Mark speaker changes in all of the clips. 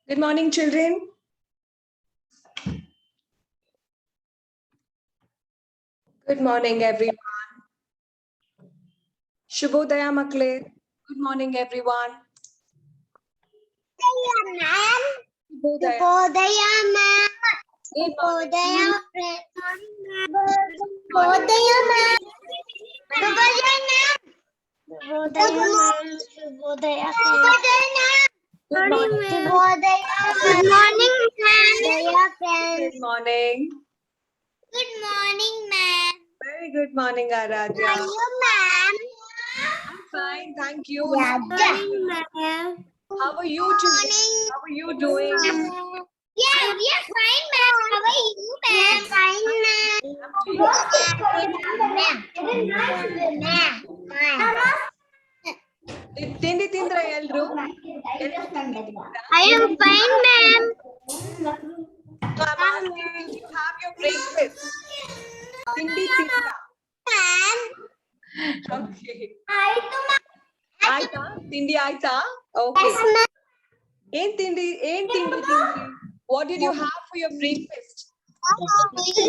Speaker 1: Good morning, children. Good morning, everyone. Shubhodaya, Makle. Good morning, everyone.
Speaker 2: ma'am.
Speaker 1: Shubhodaya.
Speaker 2: Shubhodaya, ma'am.
Speaker 1: Good morning.
Speaker 2: Shubhodaya, Shubhodaya, ma'am. Shubhodaya, ma'am. Shubhodaya, ma'am. Shubhodaya, ma'am.
Speaker 1: Good morning.
Speaker 2: Shubhodaya, good morning, ma'am.
Speaker 1: Good morning.
Speaker 2: Good morning, ma'am.
Speaker 1: Very good morning, Aradhya.
Speaker 2: How are you, ma'am?
Speaker 1: I'm fine, thank you.
Speaker 2: Good morning, ma'am.
Speaker 1: How are you, children? How are you doing?
Speaker 2: Yeah, we are fine, ma'am. How are you, ma'am? Fine, ma'am.
Speaker 1: Tindi tindra elru.
Speaker 2: I am fine, ma'am.
Speaker 1: So I'm asking, did you have your breakfast? Tindi tindra.
Speaker 2: Ma'am.
Speaker 1: Okay.
Speaker 2: ಆಯ್ತು
Speaker 1: Aita? Tindi aita? Okay. ಏನ್ ತಿಂಡಿ ತಿಂದ್ರಿ? What did you have for your breakfast? Okay.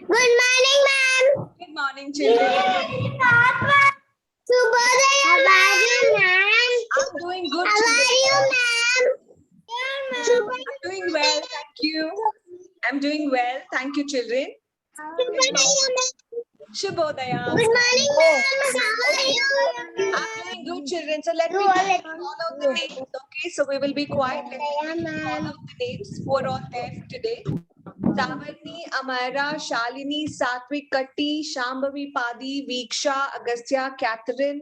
Speaker 2: Good morning, ma'am.
Speaker 1: Good morning, children.
Speaker 2: Shubhodaya, ma'am.
Speaker 1: I'm doing good,
Speaker 2: How
Speaker 1: children.
Speaker 2: are you, ma'am?
Speaker 1: I'm doing well, thank you. I'm doing well, thank you, children.
Speaker 2: Shubhodaya, ma'am.
Speaker 1: Shubhodaya.
Speaker 2: Good morning, ma'am. How are you?
Speaker 1: I'm doing good, children. So let me call out the names, okay? So we will be quiet. Let me call out the names who are all there for today. Savarni, Amara, Shalini, Satvik, Katti, Shambhavi, Padi, Viksha, Agastya, Catherine,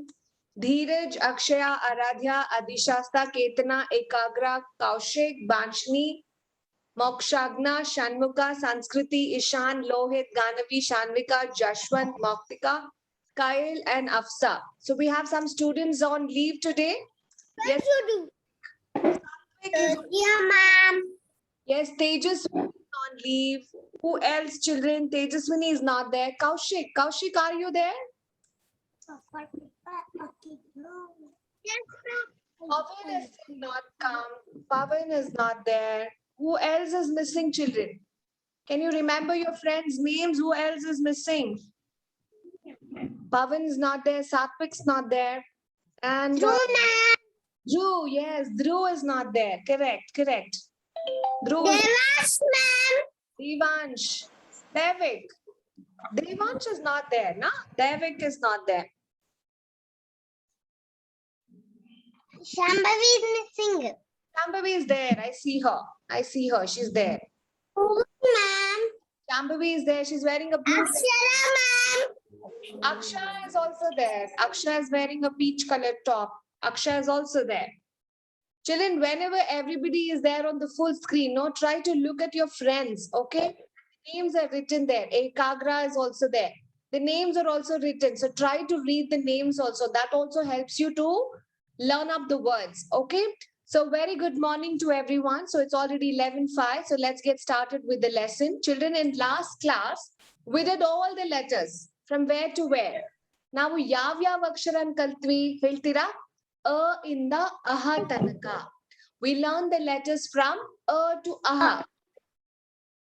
Speaker 1: Dheeraj, Akshaya, Aradhya, Adishasta, Ketana, Ekagra, Kaushik, Banshni, Mokshagna, Shanmuka, Sanskriti, Ishan, Lohit, Ganavi, Shanvika, Jashwant, Moktika, Kyle, and Afsa. So we have some students on leave today. Yes, Satvik is
Speaker 2: Yeah, ma'am.
Speaker 1: Yes, Tejaswini is on leave. Who else, children? Tejaswini is not there. Kaushik, are you there? Pavan is not come. Pavan is not there. Who else is missing, children? Can you remember your friends' names? Who else is missing? Pavan is not there. Satvik's not there. And Dhruv, yes, Dhruv is not there. Correct. Dhruv,
Speaker 2: Devash, ma'am.
Speaker 1: Devansh, Devik. Devansh is not there, na? Devik is not there.
Speaker 2: Shambhavi is missing.
Speaker 1: Shambhavi is there. I see her. She's there.
Speaker 2: Ma'am.
Speaker 1: Shambhavi is there. She's wearing a blue.
Speaker 2: Akshara, ma'am.
Speaker 1: Aksha is also there. Aksha is wearing a peach colored top. Aksha is also there. Children, whenever everybody is there on the full screen, no, try to look at your friends, okay? Names are written there. Ekagra is also there. The names are also written. So try to read the names also. That also helps you to learn up the words, okay? So very good morning to everyone. So it's already 11:05. So let's get started with the lesson. Children, in last class, we did all the letters from where to where. Now, ಯಾವ ಅಕ್ಷರನ್ ಕಲ್ತ್ವಿ ಹೇಳ್ತೀರಾ? ಇಂದ ಅಹ ತನಕ. We learned the letters from to aha.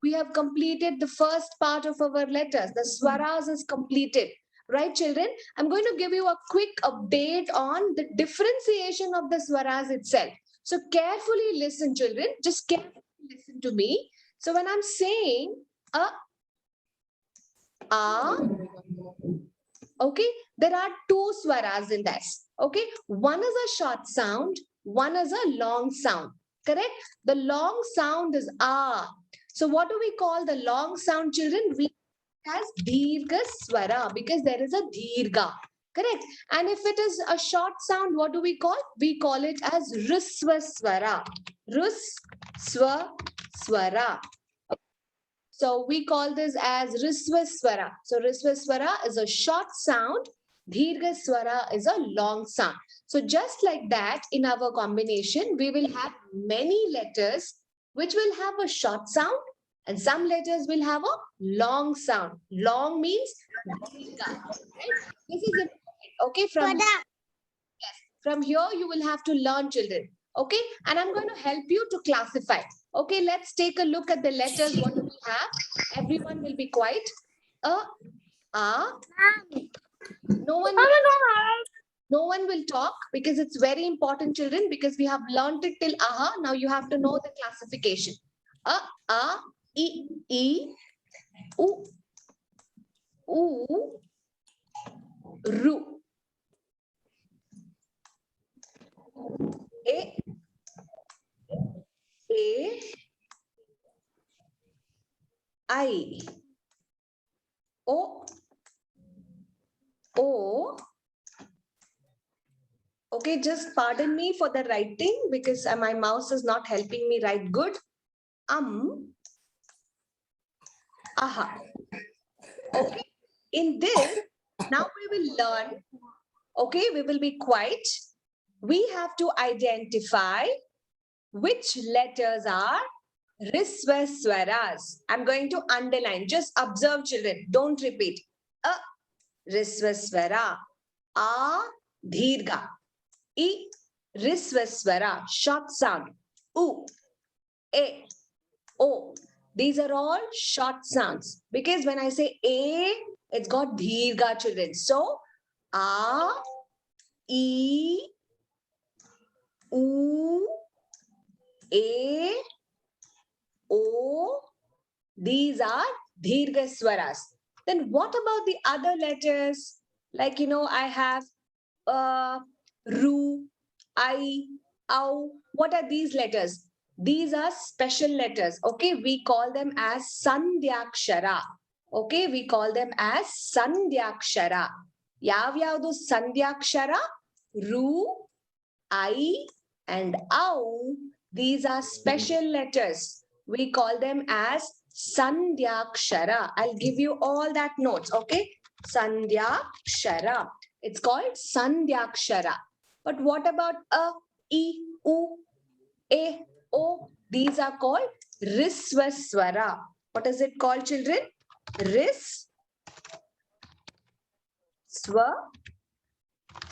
Speaker 1: We have completed the first part of our letters. The swaras is completed. Right, children? I'm going to give you a quick update on the differentiation of the swaras itself. So carefully listen, children. Just carefully listen to me. So when I'm saying okay, there are two swaras in this. Okay, one is a short sound, one is a long sound. Correct? The long sound is ah. So what do we call the long sound, children? We as dirgha swara because there is a dirgha. Correct? And if it is a short sound, what do we call? We call it as risva swara. Risva swara. So we call this as risva swara. So risva swara is a short sound. Dirgha swara is a long sound. So just like that, in our combination, we will have many letters which will have a short sound And some letters will have a long sound. Long means dirga, right? This is important. Okay, from here you will have to learn, children. Okay, and I'm going to help you to classify. Okay, let's take a look at the letters. What do we have? Everyone will be quiet. A. No one will talk because it's very important, children, because we have learned it till aha. Now you have to know the classification. A, I, U, Ru. A, I, O, okay, just pardon me for the writing because my mouse is not helping me write good. Aha. Okay, in this, now we will learn. Okay, we will be quiet. We have to identify which letters are Risva Swaras. I'm going to underline. Just observe, children. Don't repeat. A, Risva Swara. A, Dheerga. I, Risva Swara. Short sound. U, E, O. These are all short sounds. Because when I say A, it's got Dheerga, children. So, A, I, U, A, O, these are Dheerga Swaras. Then what about the other letters? Like, I have Ru, I, Au. What are these letters? These are special letters. Okay, we call them as Sandhyakshara. Okay, we call them as Sandhyakshara. Yavyavdu Sandhyakshara? Ru, I, and Au. These are special letters. We call them as Sandhyakshara. I'll give you all that notes, okay? Sandhyakshara. It's called Sandhyakshara. But what about A, I, U, E, O? These are called Risva Swara. What is it called, children?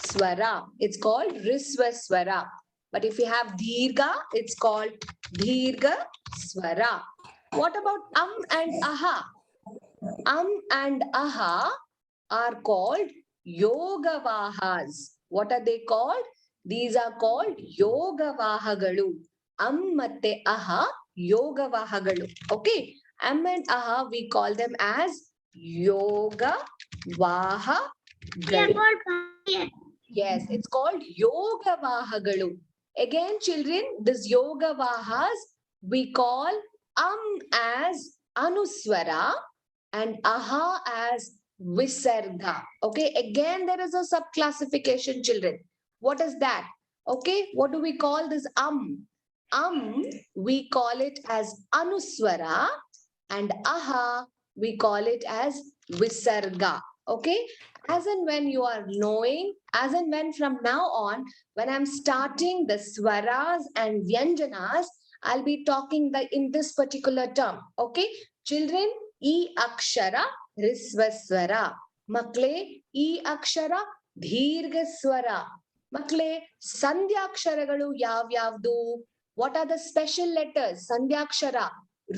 Speaker 1: Swara. It's called Risva Swara. But if you have Dheerga, it's called Dheerga Swara. What about and Aha? And Aha are called Yogavahas. What are they called? These are called Yogavahagalu. Matte Aha, Yogavahagalu. Okay. And Aha, we call them as Yogavahagalu. Yes, it's called Yogavahagalu. Again, children, this Yogavahas we call as Anuswara and Aha as Visarga. Okay, again, there is a sub-classification, children. What is that? Okay, what do we call this we call it as Anuswara and Aha, we call it as Visarga. Okay, as and when you are knowing, as and when from now on, when I'm starting the swaras and vyanjanas, I'll be talking in this particular term. Okay, children, E akshara, risva swara. Makle, E akshara, dheerga swara. Makle, sandhyaksharagalu yavyavdu. What are the special letters? Sandhyakshara,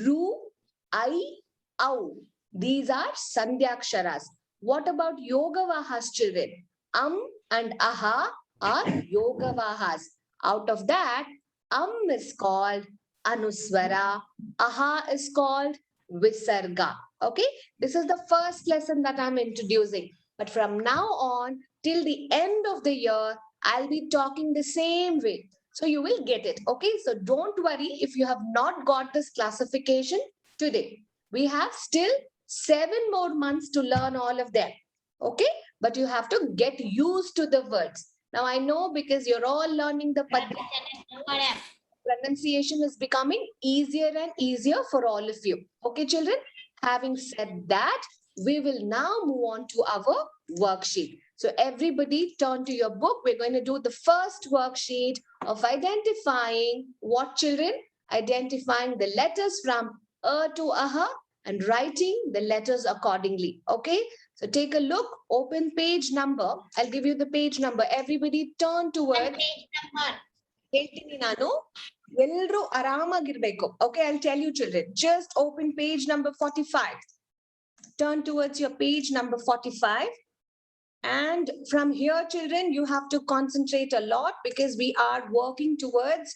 Speaker 1: Ru, I, Au. These are sandhyaksharas. What about Yogavahas, children? And Aha are Yogavahas. Out of that, is called Anuswara. Aha is called Visarga. Okay, this is the first lesson that I'm introducing. But from now on, till the end of the year, I'll be talking the same way. So you will get it. Okay, so don't worry if you have not got this classification today. We have still 7 more months to learn all of them. Okay, but you have to get used to the words. Now I know because you're all learning the pronunciation is becoming easier and easier for all of you. Okay, children, having said that, we will now move on to our worksheet. So everybody turn to your book. We're going to do the first worksheet of identifying what, children? Identifying the letters from to aha, and writing the letters accordingly. Okay, so take a look, open page number. I'll give you the page number. Everybody turn towards. ಹೇಳ್ತೀನಿ ನಾನು ಎಲ್ಲರೂ ಆರಾಮಾಗಿರ್ಬೇಕು. Okay, I'll tell you children. Just open page number 45. Turn towards your page number 45. And from here, children, you have to concentrate a lot because we are working towards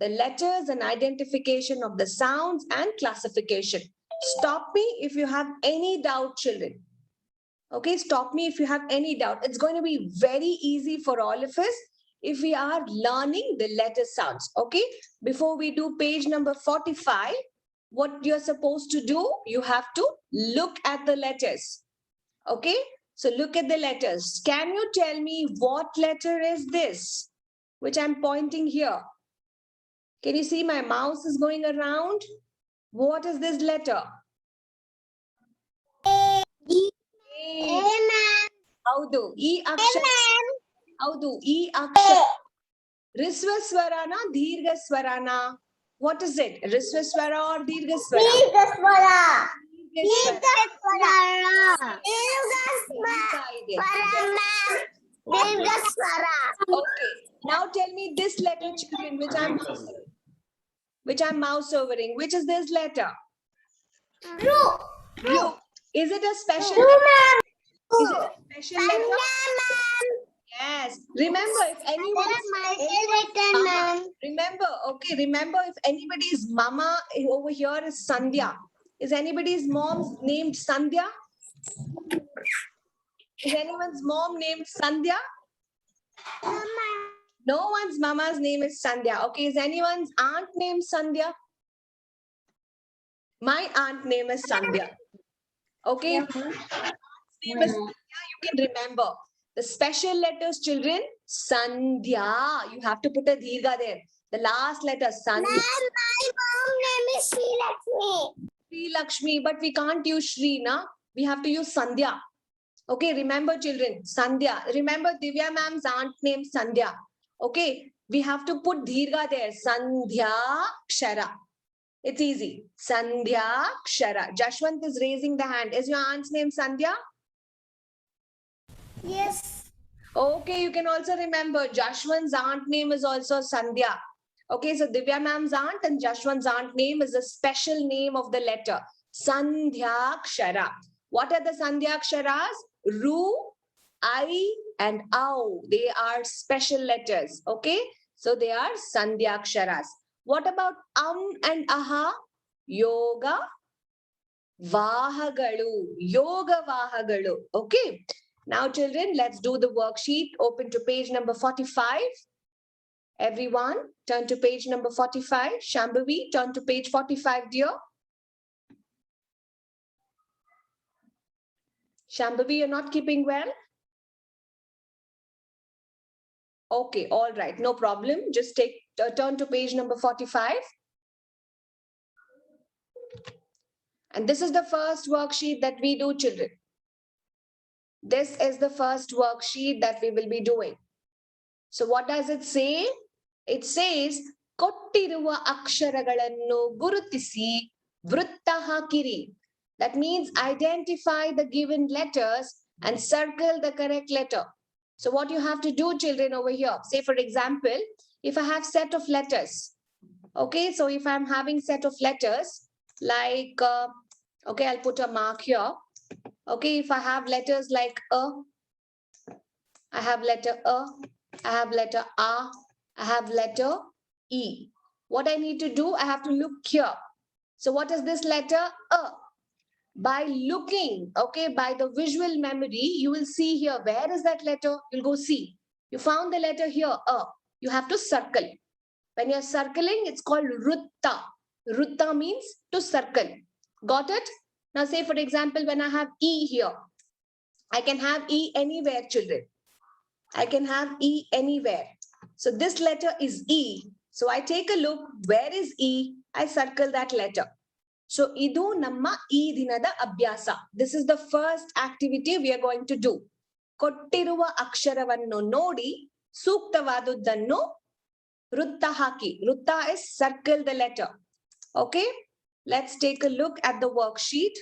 Speaker 1: the letters and identification of the sounds and classification. Stop me if you have any doubt, children. Okay, stop me if you have any doubt. It's going to be very easy for all of us if we are learning the letter sounds. Okay, before we do page number 45, what you're supposed to do, you have to look at the letters. Okay, so look at the letters. Can you tell me what letter is this, which I'm pointing here? Can you see my mouse is going around? What is this letter? ಹೌದು ಈ ಅಕ್ಷರ ಹೌದು ಈ ಅಕ್ಷರ ರಿಸ್ವ ಸ್ವರನ ದೀರ್ಘ ಸ್ವರನ? What is it? ರಿಸ್ವ ಸ್ವರ or ದೀರ್ಘ ಸ್ವರ? Okay, now tell me this letter, children, which I'm mouse overing. Which is this letter? Ru. Is it a special letter? Is it a special letter? Yes. Remember, if anyone remember if anybody's mama over here is Sandhya. Is anybody's mom named Sandhya? Is anyone's mom named Sandhya? No one's mama's name is Sandhya. Okay, is anyone's aunt named Sandhya? My aunt name is Sandhya. Okay, name is Sandhya, you can remember. The special letters, children, Sandhya. You have to put a dirgha there. The last letter, Sandhya.
Speaker 2: My mom name is Sri Lakshmi.
Speaker 1: Sri Lakshmi, but we can't use Shri, na? We have to use Sandhya. Okay, remember children, Sandhya. Remember Divya ma'am's aunt name Sandhya. Okay, we have to put dirgha there. Sandhya Kshara. It's easy. Sandhya Kshara. Jashwant is raising the hand. Is your aunt's name Sandhya?
Speaker 2: Yes.
Speaker 1: Okay, you can also remember Jashwant's aunt name is also Sandhya. Okay, so Divya ma'am's aunt and Jashwant's aunt name is a special name of the letter. Sandhya Kshara. What are the Sandhya Ksharas? Ru, I, and Au. They are special letters. Okay, so they are Sandhya Ksharas. What about and aha? Yoga Vahagalu. Yoga Vahagalu. Okay. Now, children, let's do the worksheet. Open to page number 45. Everyone, turn to page number 45. Shambhavi, turn to page 45, dear. Shambhavi, you're not keeping well? Okay, all right, no problem. Just turn to page number 45. And this is the first worksheet that we do, children. This is the first worksheet that we will be doing. So what does it say? It says, ಕೊಟ್ಟಿರುವ ಅಕ್ಷರಗಳನ್ನು ಗುರುತಿಸಿ ವೃತ್ತ ಹಾಕಿರಿ. That means identify the given letters and circle the correct letter. So what you have to do, children, over here, say for example, if I have set of letters, okay, so if I'm having set of letters like, okay, I'll put a mark here. Okay, if I have letters like I have letter I have letter A, I have letter E. What I need to do, I have to look here. So what is this letter? By looking, okay, by the visual memory, you will see here, where is that letter? You'll go see. You found the letter here, you have to circle. When you're circling, it's called Rutta. Rutta means to circle. Got it? Now say for example, when I have E here, I can have E anywhere, children. I can have E anywhere. So this letter is E. So I take a look, where is E? I circle that letter. So idu namma ee dinada abhyasa. This is the first activity we are going to do. ಕೊಟ್ಟಿರುವ ಅಕ್ಷರವನ್ನು ನೋಡಿ ಸೂಕ್ತವಾದುದನ್ನು ವೃತ್ತ ಹಾಕಿ. Rutta is circle the letter. Okay. Let's take a look at the worksheet.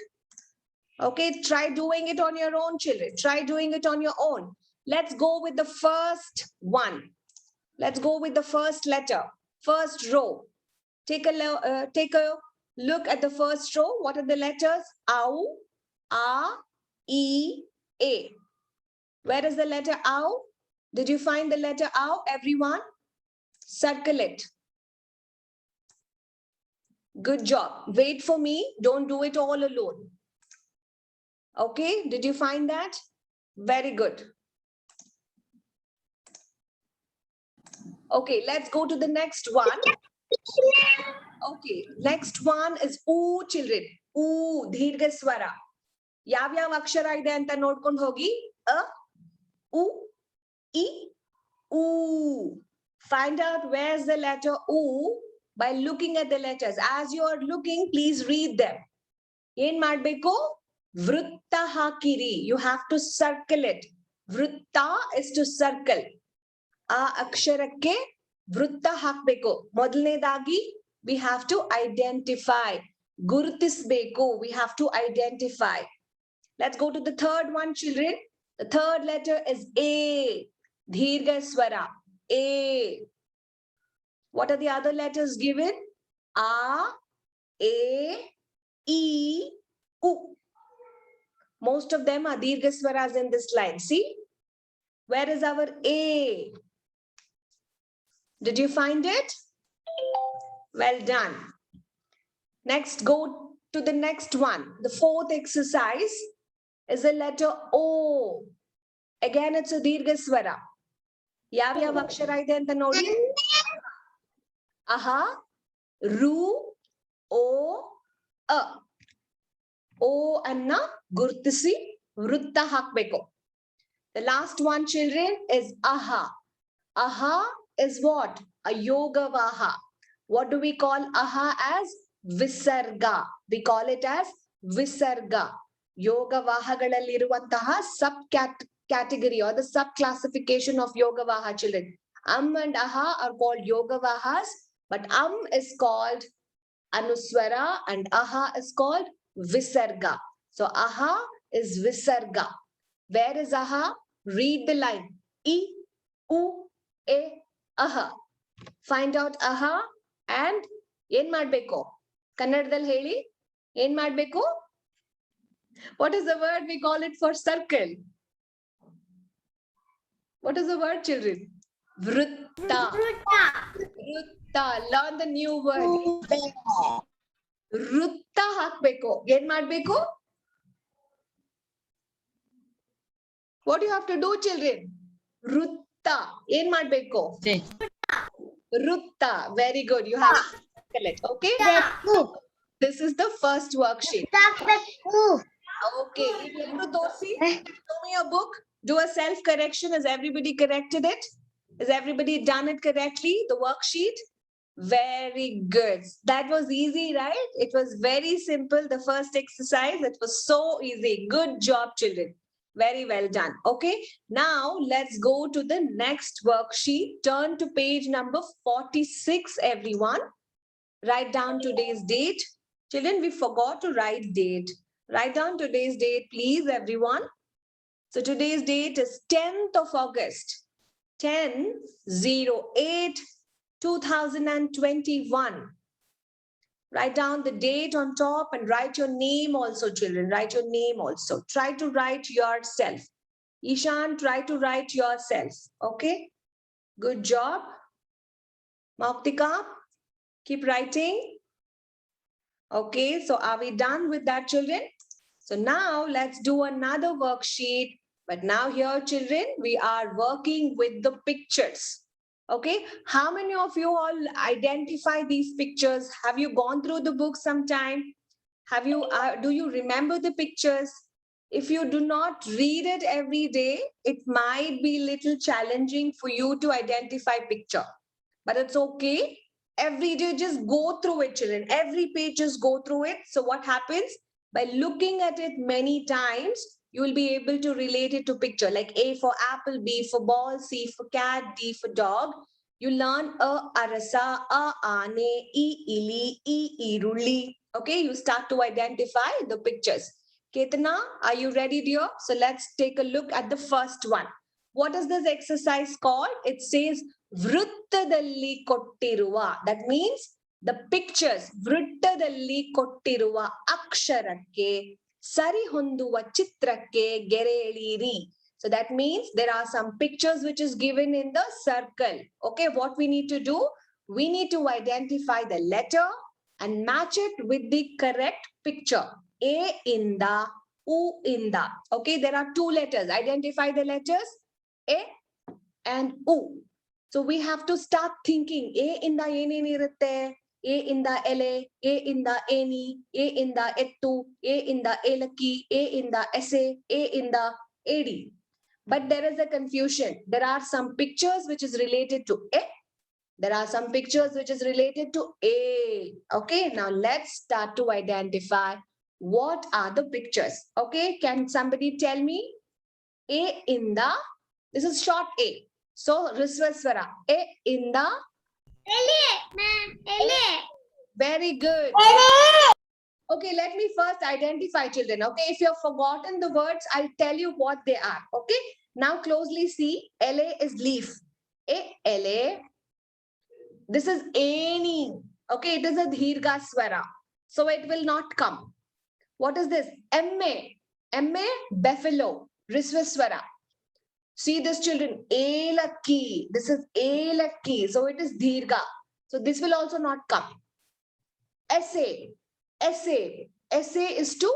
Speaker 1: Okay, try doing it on your own, children. Try doing it on your own. Let's go with the first one. Let's go with the first letter, first row. Take a look at the first row. What are the letters? Au, A, E, A. Where is the letter Au? Did you find the letter Au, everyone? Circle it. Good job. Wait for me. Don't do it all alone. Okay, did you find that? Very good. Okay, let's go to the next one. Okay, next one is Oo, children. Oo, Dirgha Swara. ಯಾವ್ಯಾವ ಅಕ್ಷರ ಇದೆ ಅಂತ ನೋಡ್ಕೊಂಡು ಹೋಗಿ. A, U, E, U. Find out where's the letter U by looking at the letters. As you are looking, please read them. ಏನ್ ಮಾಡ್ಬೇಕು? ವೃತ್ತ ಹಾಕಿರಿ. You have to circle it. ವೃತ್ತ is to circle. ಆ ಅಕ್ಷರಕ್ಕೆ ವೃತ್ತ ಹಾಕ್ಬೇಕು. ಮೊದಲನೇದಾಗಿ we have to identify. ಗುರುತಿಸಬೇಕು. We have to identify. Let's go to the third one, children. The third letter is A. Dirgha Swara. A. What are the other letters given? A, A, E, U. Most of them are Dirgha Swaras in this line. See? Where is our A? Did you find it? Well done. Next, go to the next one. The fourth exercise is the letter O. Again, it's a Dirgha Swara. ಯಾವ್ಯಾವ ಅಕ್ಷರ ಇದೆ ಅಂತ ನೋಡಿ. Aha, Ru, O, A. O ಅನ್ನ ಗುರುತಿಸಿ ವೃತ್ತ ಹಾಕ್ಬೇಕು. The last one, children, is Aha. Aha is what? A yoga vaha. What do we call Aha as? Visarga. We call it as Visarga. Yoga vahagalaliruvantaha sub-category or the sub-classification of yoga vaha, children. And Aha are called yoga vahas, but is called Anuswara and Aha is called Visarga. So Aha is Visarga. Where is Aha? Read the line. E, U, A, Aha. Find out Aha and ಏನ್ ಮಾಡ್ಬೇಕು? ಕನ್ನಡದಲ್ಲಿ ಹೇಳಿ. ಏನ್ ಮಾಡ್ಬೇಕು? What is the word we call it for circle? What is the word, children? Vrutta. Vrutta. Learn the new word. ವೃತ್ತ ಹಾಕ್ಬೇಕು. ಏನ್ ಮಾಡ್ಬೇಕು? What do you have to do, children? ವೃತ್ತ. ಏನ್ ಮಾಡ್ಬೇಕು? ವೃತ್ತ. Very good. You have to circle it. Okay? This is the first worksheet. Okay. Show me your book. Do a self-correction. Has everybody corrected it? Has everybody done it correctly? The worksheet? Very good. That was easy, right? It was very simple. The first exercise, it was so easy. Good job, children. Very well done. Okay. Now let's go to the next worksheet. Turn to page number 46, everyone. Write down today's date. Children, we forgot to write date. Write down today's date, please, everyone. So today's date is 10th of August. 10/08/2021. Write down the date on top and write your name also, children. Write your name also. Try to write yourself. Ishan, try to write yourself. Okay? Good job. Mauktika, keep writing. Okay, so are we done with that, children? So now let's do another worksheet. But now here, children, we are working with the pictures. Okay, how many of you all identify these pictures? Have you gone through the book sometime? Have you, do you remember the pictures? If you do not read it every day, it might be a little challenging for you to identify picture. But it's okay. Every day, just go through it, children. Every page, just go through it. So what happens? By looking at it many times, you will be able to relate it to picture. Like A for apple, B for ball, C for cat, D for dog. You learn A, arasa, A, ane, E, ili, E, iruli. Okay, you start to identify the pictures. Ketana, are you ready, dear? So let's take a look at the first one. What is this exercise called? It says Vrittadalli Kottiruva. That means the pictures. Vrittadalli Kottiruva Aksharakke Sari Honduva Chitrakke Gere Eliri. So that means there are some pictures which is given in the circle. Okay, what we need to do? We need to identify the letter and match it with the correct picture. A in the, U in the. Okay, there are two letters. Identify the letters A and U. So we have to start thinking. A in the ಏನೇನಿರುತ್ತೆ? A in the ele, A in the eni, A in the ettu, A in the elaki, A in the esse, A in the edi. But there is a confusion. There are some pictures which is related to A. There are some pictures which is related to A. Okay, now let's start to identify what are the pictures. Okay, can somebody tell me? A in the, this is short A. So, Risvaswara, A in the, very good. Okay, let me first identify children. Okay, if you have forgotten the words, I'll tell you what they are. Okay, now closely see. LA is leaf. A, LA. This is any. Okay, it is a dheerga swara. So it will not come. What is this? MA. MA, buffalo. Risvaswara. See this children. Elakki. This is elakki. So it is dheerga. So this will also not come. Essay. Essay. Essay is to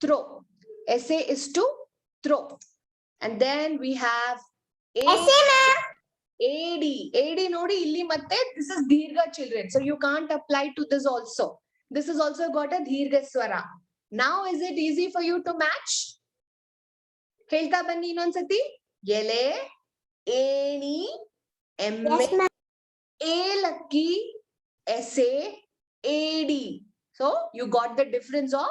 Speaker 1: throw. Essay is to throw. And then we have AD. AD nodi illi matte. This is dheerga children. So you can't apply to this also. This is also got a dheerga swara. Now is it easy for you to match? Helta banni innonsati. Yele, Eni, Emme, Elakki, Essay, AD. So you got the difference of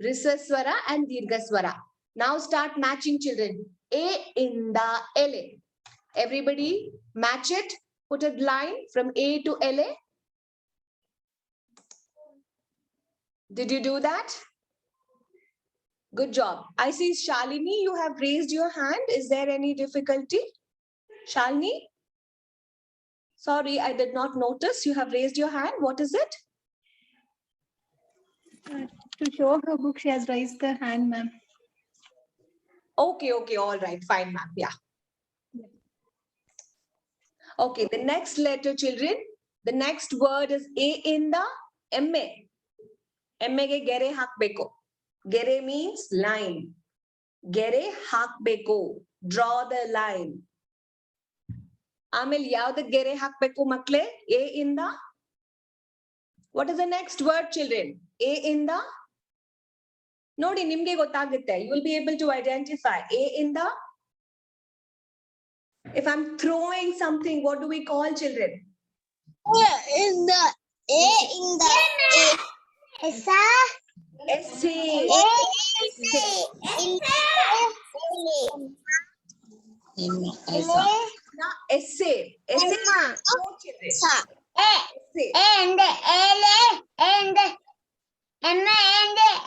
Speaker 1: Risvaswara and Dirghaswara. Now start matching children. A in the LA. Everybody match it. Put a line from A to LA. Did you do that? Good job. I see Shalini, you have raised your hand. Is there any difficulty? Shalini? Sorry, I did not notice. You have raised your hand. What is it?
Speaker 3: To show her book, she has raised her hand, ma'am.
Speaker 1: Okay, okay, all right, fine, ma'am. Yeah. Okay, the next letter, children. The next word is A in the MA. MA ge gere hakbeko. Gere means line. Gere hakbeko. Draw the line. Amel yavda gere hakbeko makle? A in the. What is the next word, children? A in the. Nodi nimge gottagutte. You will be able to identify A in the. If I'm throwing something, what do we call children?
Speaker 2: In the A in the A.
Speaker 1: Essay. Essay. Essay. No, children.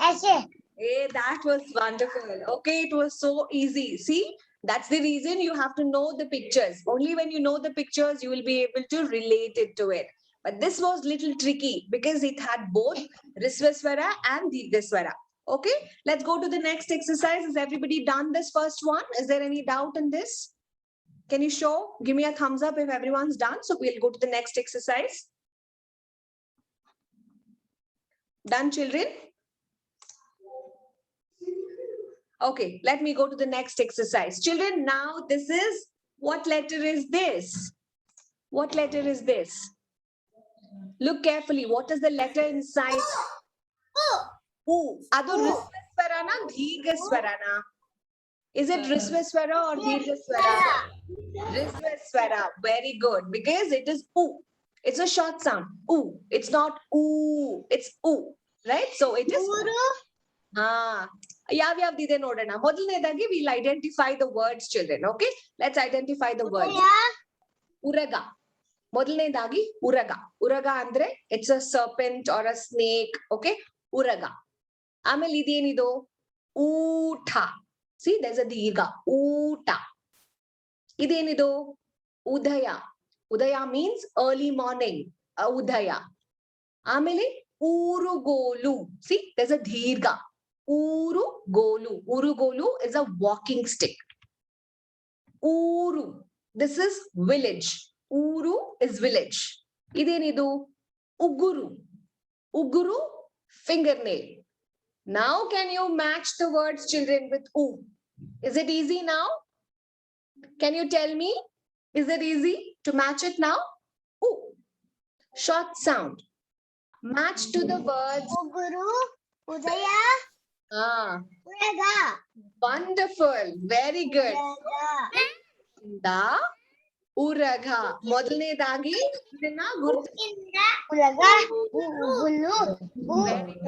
Speaker 1: Essay. Hey, that was wonderful. Okay, it was so easy. See, that's the reason you have to know the pictures. Only when you know the pictures, you will be able to relate it to it. But this was little tricky because it had both Risvaswara and Dirghaswara. Okay, let's go to the next exercise. Has everybody done this first one? Is there any doubt in this? Can you show? Give me a thumbs up if everyone's done. So we'll go to the next exercise. Done, children? Okay, let me go to the next exercise. Children, now this is, what letter is this? What letter is this? Look carefully. What is the letter inside? U. Adu Risvaswarana, Dirghaswarana. Is it Risvaswara or Dirghaswara? Risvaswara. Very good. Because it is U. It's a short sound. U. It's not U. It's U. Right? So it is. ಯಾವ್ಯಾವ್ದಿದೆ ನೋಡೋಣ ಮೊದಲನೇದಾಗಿ we'll identify the words children. Okay, let's identify the words. ಉರಗ ಮೊದಲನೇದಾಗಿ ಉರಗ. ಉರಗ ಅಂದ್ರೆ it's a serpent or a snake. Okay, ಉರಗ. ಆಮೇಲೆ ಇದೇನಿದು ಊಟ. See, there's a ದೀರ್ಘ ಊಟ. ಇದೇನಿದು ಉದಯ. ಉದಯ means early morning. ಉದಯ. ಆಮೇಲೆ ಊರುಗೋಲು. See, there's a ದೀರ್ಘ ಊರುಗೋಲು. ಊರುಗೋಲು is a walking stick. ಊರು. This is village. ಊರು is village. ಇದೇನಿದು ಉಗುರು. ಉಗುರು fingernail. Now can you match the words, children, with u? Is it easy now? Can you tell me? Is it easy to match it now? U. Short sound. Match to the words.
Speaker 2: Guru, Udaya,
Speaker 1: Ah,
Speaker 2: Uraga.
Speaker 1: wonderful. Very good. Da ಉರಗ. ಮೊದಲನೇದಾಗಿ ಇದನ್ನ
Speaker 2: Uraga, Ugulu,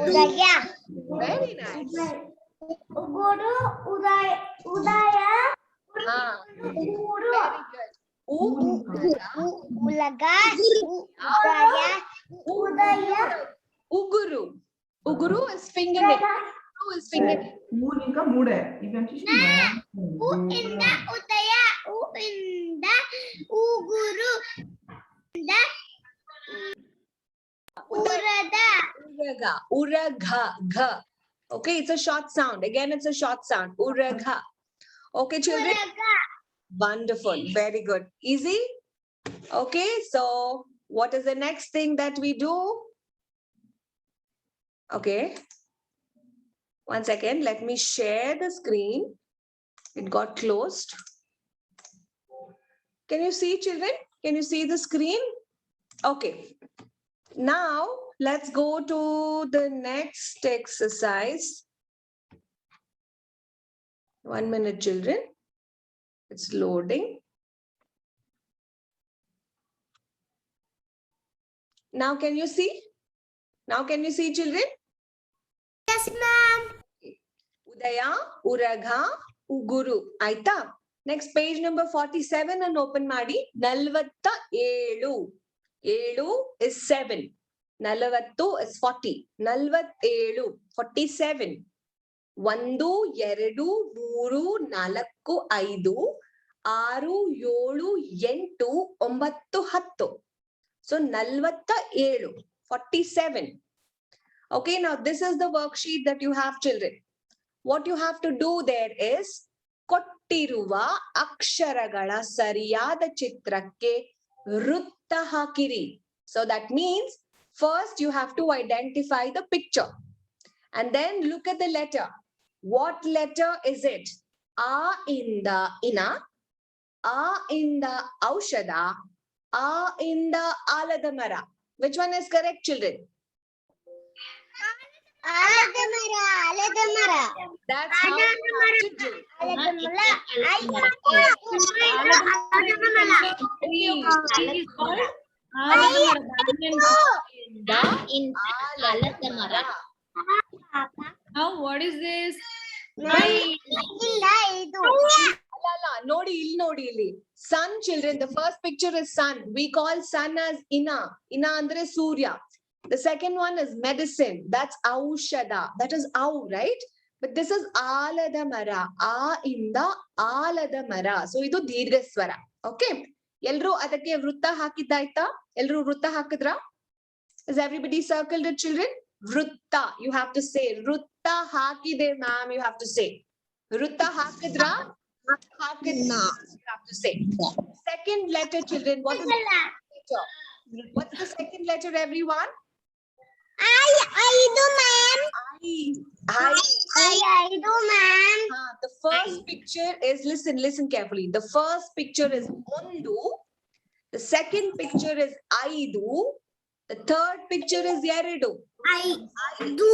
Speaker 2: Udaya.
Speaker 1: Very nice.
Speaker 2: Guru, Udaya,
Speaker 1: ಹಾ very good.
Speaker 2: Ulaga, Udaya, Udaya.
Speaker 1: ಉಗುರು. ಉಗುರು is fingernail. Ugu is fingernail.
Speaker 4: Unica mude.
Speaker 2: Uinda, Udaya, Uinda, Uguru, Inda, Urada.
Speaker 1: Uraga. Uragha. Gha. Okay, it's a short sound. Again, it's a short sound. Uragha. Okay, children.
Speaker 2: Uraga.
Speaker 1: Wonderful. Very good. Easy. Okay, so what is the next thing that we do? Okay. One second. Let me share the screen. It got closed. Can you see, children? Can you see the screen? Okay. Now, let's go to the next exercise. 1 minute, children. It's loading. Now, can you see? Now, can you see, children?
Speaker 2: Yes, ma'am.
Speaker 1: Udaya, Uraga, Uguru. Aita. Next page number 47 and open Madi. Nalvatta Elu. Elu is 7. Nalavattu is 40. Nalvatelu, 47. 1, 2, 3, 4, 5, 6, 7, 8, 9, 10. So 47, 47. Okay, now this is the worksheet that you have, children. What you have to do there is ಕೊಟ್ಟಿರುವ ಅಕ್ಷರಗಳ ಸರಿಯಾದ ಚಿತ್ರಕ್ಕೆ ವೃತ್ತ ಹಾಕಿರಿ. So that means first you have to identify the picture and then look at the letter. What letter is it? A ಇಂದ ಇನ, A ಇಂದ ಔಷಧ, A ಇಂದ ಆಲದ ಮರ. Which one is correct, children?
Speaker 2: Aladamara.
Speaker 1: That's how you have to do.
Speaker 3: Now what is this?
Speaker 1: Nodi illi. Sun, children. The first picture is sun. We call sun as Ina. Ina andre Surya. The second one is medicine. That's Aushada. That is Au, right? But this is Aladamara. A inda Aladamara. So idu Dirghaswara. Okay. Elru adake vrutta hakiddaita? Elru vrutta hakidra? Is everybody circled it, children? Vrutta. You have to say. Vrutta hakide, ma'am. You have to say. Vrutta hakidra? Hakidna. You have to say. Second letter, children. What is the letter? What's the second letter, everyone?
Speaker 2: I do, ma'am.
Speaker 1: I
Speaker 2: do, ma'am.
Speaker 1: The first picture is, listen carefully. The first picture is Ondu. The second picture is Aidu. The third picture is Yeredu.
Speaker 2: I do.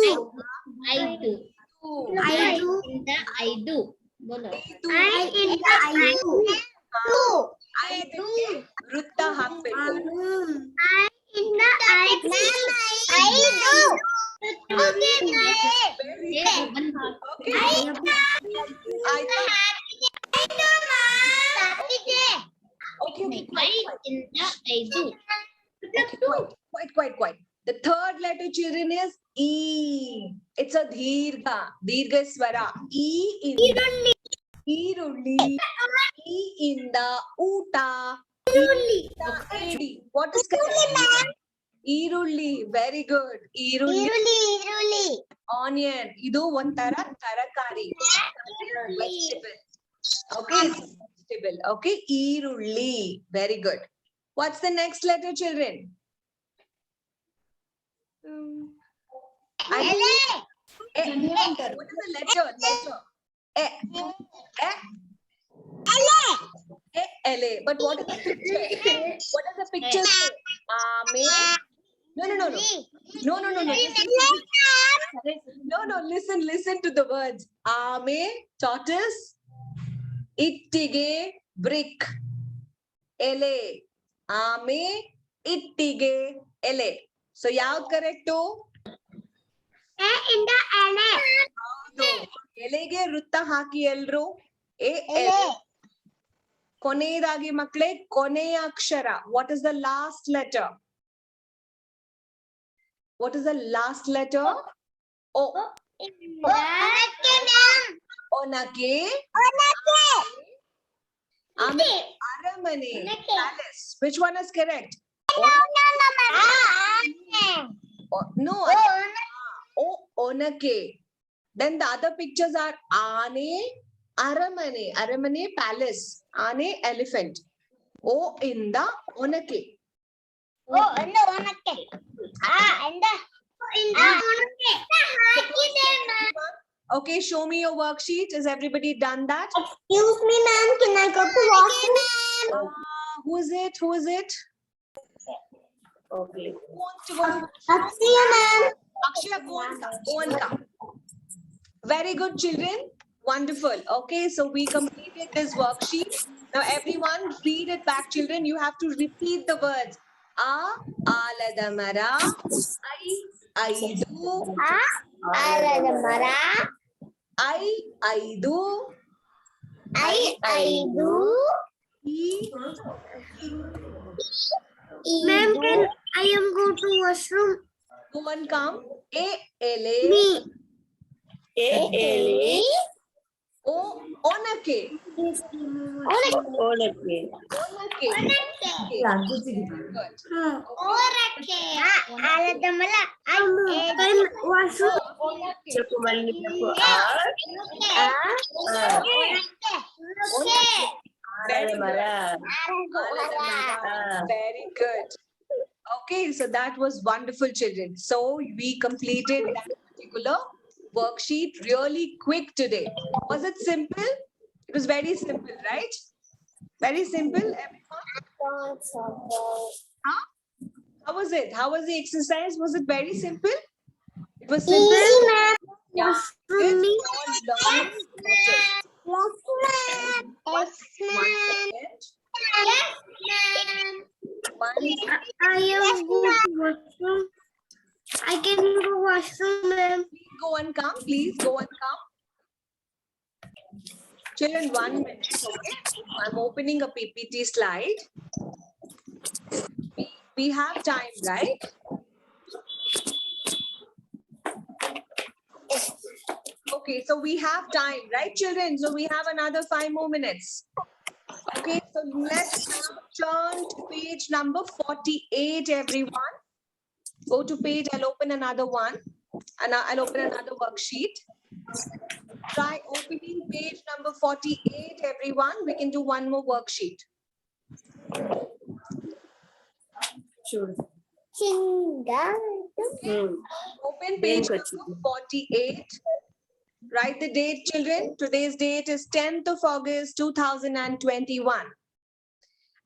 Speaker 1: I do. Vrutta ಹಾಕ್ಬೇಕು. Quite. The third letter, children, is E. It's a Dirgha Swara. E in the Irulli. E in the Uta. E in the Edi. What is correct? Irulli. Very good. Irulli. Onion. Idu ontara tarakari. Vegetable. Okay, it's a vegetable. Okay, Irulli. Very good. What's the next letter, children? I what is the letter? L-A. But what is the picture? What does the picture say? No. Listen to the words. Ame, tortoise. Ittige, brick. Ele. Ame, ittige, ele. So, yav correct to? ಹೌದು. ಎಲೆಗೆ ವೃತ್ತ ಹಾಕಿ ಎಲ್ರು ಕೊನೆಯದಾಗಿ ಮಕ್ಕಳೇ ಕೊನೆಯ ಅಕ್ಷರ. What is the last letter? What is the last letter? O. Onake. Aramane. Palace. Which one is correct? No. Onake. Then the other pictures are Ane, Aramane, palace. Ane, elephant. O in the Onake. Okay, show me your worksheet. Has everybody done that?
Speaker 2: Excuse me, ma'am. Can I go to washroom?
Speaker 1: Who is it?
Speaker 4: Okay.
Speaker 1: Who wants to go?
Speaker 2: See you, ma'am.
Speaker 1: Akshay, go on come. Very good, children. Wonderful. Okay, so we completed this worksheet. Now, everyone, read it back, children. You have to repeat the words. Aladamara, Aidu,
Speaker 2: Aladamara,
Speaker 1: Aidu,
Speaker 2: Aidu.
Speaker 1: E.
Speaker 2: Ma'am, can I am go to washroom?
Speaker 1: Go and come. A-L-A.
Speaker 2: Me.
Speaker 4: A-L-A.
Speaker 1: Onake.
Speaker 4: Okay.
Speaker 1: Onake. Good.
Speaker 2: Aladamala. Washroom.
Speaker 4: చెప్పు మళ్ళీ చెప్పు.
Speaker 1: Very good. Okay, so that was wonderful, children. So we completed that particular worksheet really quick today. Was it simple? It was very simple, right? Very simple, everyone. Huh? How was it? How was the exercise? Was it very simple? It was simple.
Speaker 2: Easy, ma'am.
Speaker 1: Yeah.
Speaker 2: Washroom.
Speaker 1: It's all learning letters.
Speaker 2: Yes, ma'am. Yes, ma'am. Yes, ma'am. I am go to washroom. I can go washroom, ma'am.
Speaker 1: Please go and come. Please go and come. Children, 1 minute. Okay. I'm opening a PPT slide. We have time, right? Okay, so we have time, right, children? So we have another 5 more minutes. Okay, so let's now turn to page number 48, everyone. Go to page, I'll open another one, and I'll open another worksheet. Try opening page number 48, everyone. We can do one more worksheet.
Speaker 4: Sure.
Speaker 1: Open page number 48. Write the date, children. Today's date is 10th of August, 2021.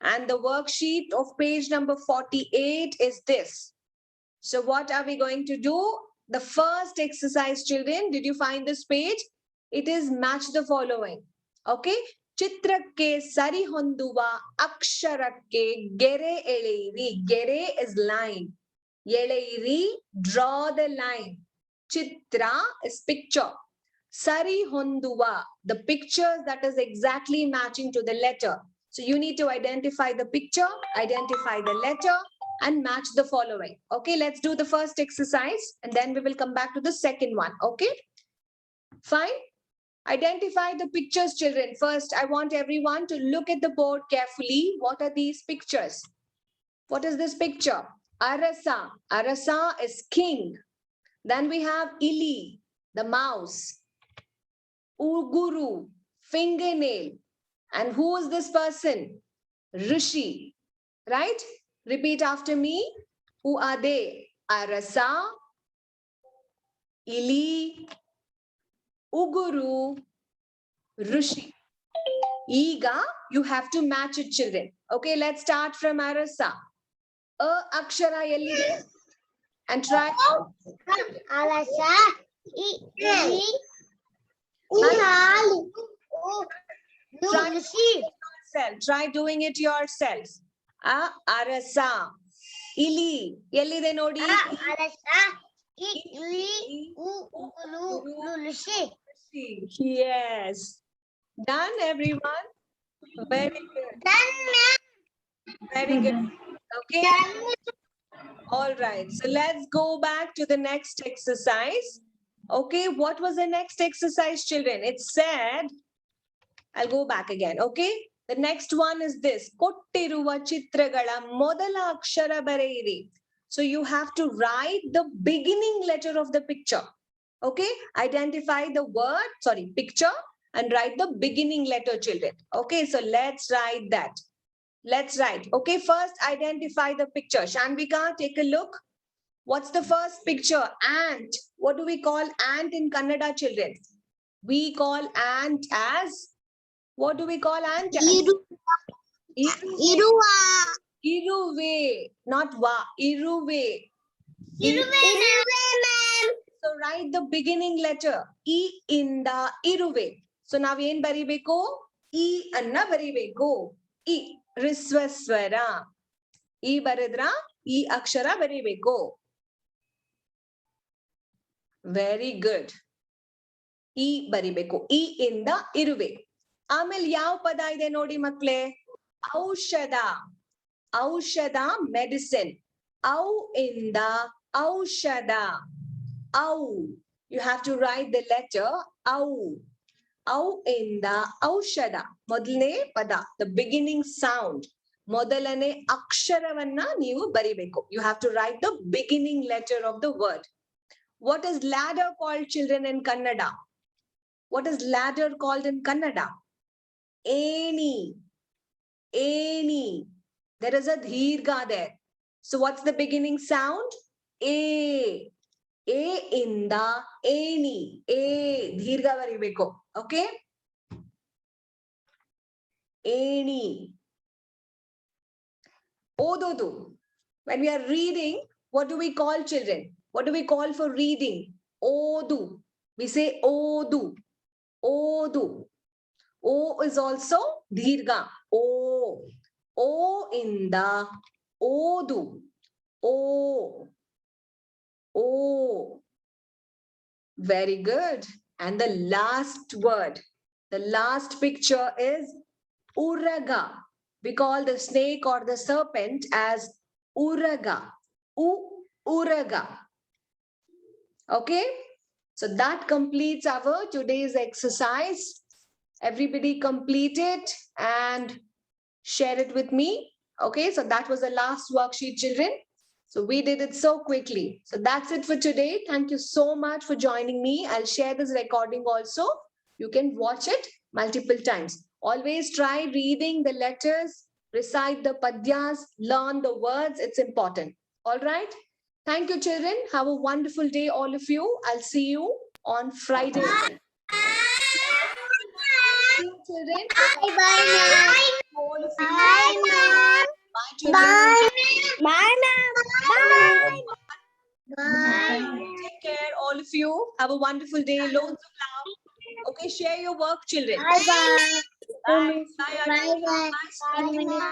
Speaker 1: And the worksheet of page number 48 is this. So what are we going to do? The first exercise, children, did you find this page? It is match the following. Okay. Chitrakke sari honduva aksharakke gere eleiri. Gere is line. Eleiri, draw the line. Chitra is picture. Sari honduva, the picture that is exactly matching to the letter. So you need to identify the picture, identify the letter, and match the following. Okay, let's do the first exercise and then we will come back to the second one. Okay, fine. Identify the pictures, children. First, I want everyone to look at the board carefully. What are these pictures? What is this picture? Arasa. Arasa is king. Then we have Ili, the mouse. Uguru, fingernail. And who is this person? Rishi. Right? Repeat after me. Who are they? Arasa, Ili, Uguru, Rishi. Iga, you have to match it, children. Okay, let's start from Arasa. Akshara yellide. And try.
Speaker 2: Alasa.
Speaker 1: Try doing it yourself. Arasa. Ili. Yellide nodi. Yes. Done, everyone. Very good. Very good. Okay. All right. So let's go back to the next exercise. Okay. What was the next exercise, children? It said, I'll go back again. Okay. The next one is this. Kottiruva chitragala modala akshara bareiri. So you have to write the beginning letter of the picture. Okay. Identify the word, picture, and write the beginning letter, children. Okay. So let's write that. Let's write. Okay. First, identify the picture. Shanvika, take a look. What's the first picture? Ant. What do we call ant in Kannada, children? We call ant as, what do we call ant as? Iruve, not va, Iruve. So write the beginning letter. E inda Iruve. So now yen baribeko? E anna baribeko. E risvaswara. E baridra, E akshara baribeko. Very good. E baribeko. E inda Iruve. ಆಮೇಲೆ ಯಾವ ಪದ ಇದೆ ನೋಡಿ ಮಕ್ಕಳೇ? ಔಷಧ. ಔಷಧ, medicine. ಔ ಇಂದ ಔಷಧ. ಔ. You have to write the letter ಔ. ಔ ಇಂದ ಔಷಧ. ಮೊದಲನೇ ಪದ, the beginning sound. ಮೊದಲನೇ ಅಕ್ಷರವನ್ನ ನೀವು ಬರಿಬೇಕು. You have to write the beginning letter of the word. What is ladder called, children, in Kannada? What is ladder called in Kannada? Any. Any. There is a dheerga there. So what's the beginning sound? A. A inda any. A. Dheerga baribeko. Okay? Any. Ododu. When we are reading, what do we call, children? What do we call for reading? Odu. We say odu. Odu. O is also dheerga. O. O inda odu. O. O. Very good. And the last word, the last picture is uraga. We call the snake or the serpent as uraga. Uraga. Okay. So that completes our today's exercise. Everybody complete it and share it with me. Okay. So that was the last worksheet, children. So we did it so quickly. So that's it for today. Thank you so much for joining me. I'll share this recording also. You can watch it multiple times. Always try reading the letters, recite the padyas, learn the words. It's important. All right. Thank you, children. Have a wonderful day, all of you. I'll see you on Friday. See you, children.
Speaker 2: Bye.
Speaker 1: All of you.
Speaker 2: Bye, ma'am.
Speaker 1: Bye, children.
Speaker 2: Bye, ma'am. Bye.
Speaker 1: Take care, all of you. Have a wonderful day. Loads of love. Okay, share your work, children.
Speaker 2: Bye.
Speaker 1: Bye. Bye,
Speaker 2: Bye.
Speaker 1: Arun.
Speaker 2: Bye.
Speaker 1: Nice meeting you.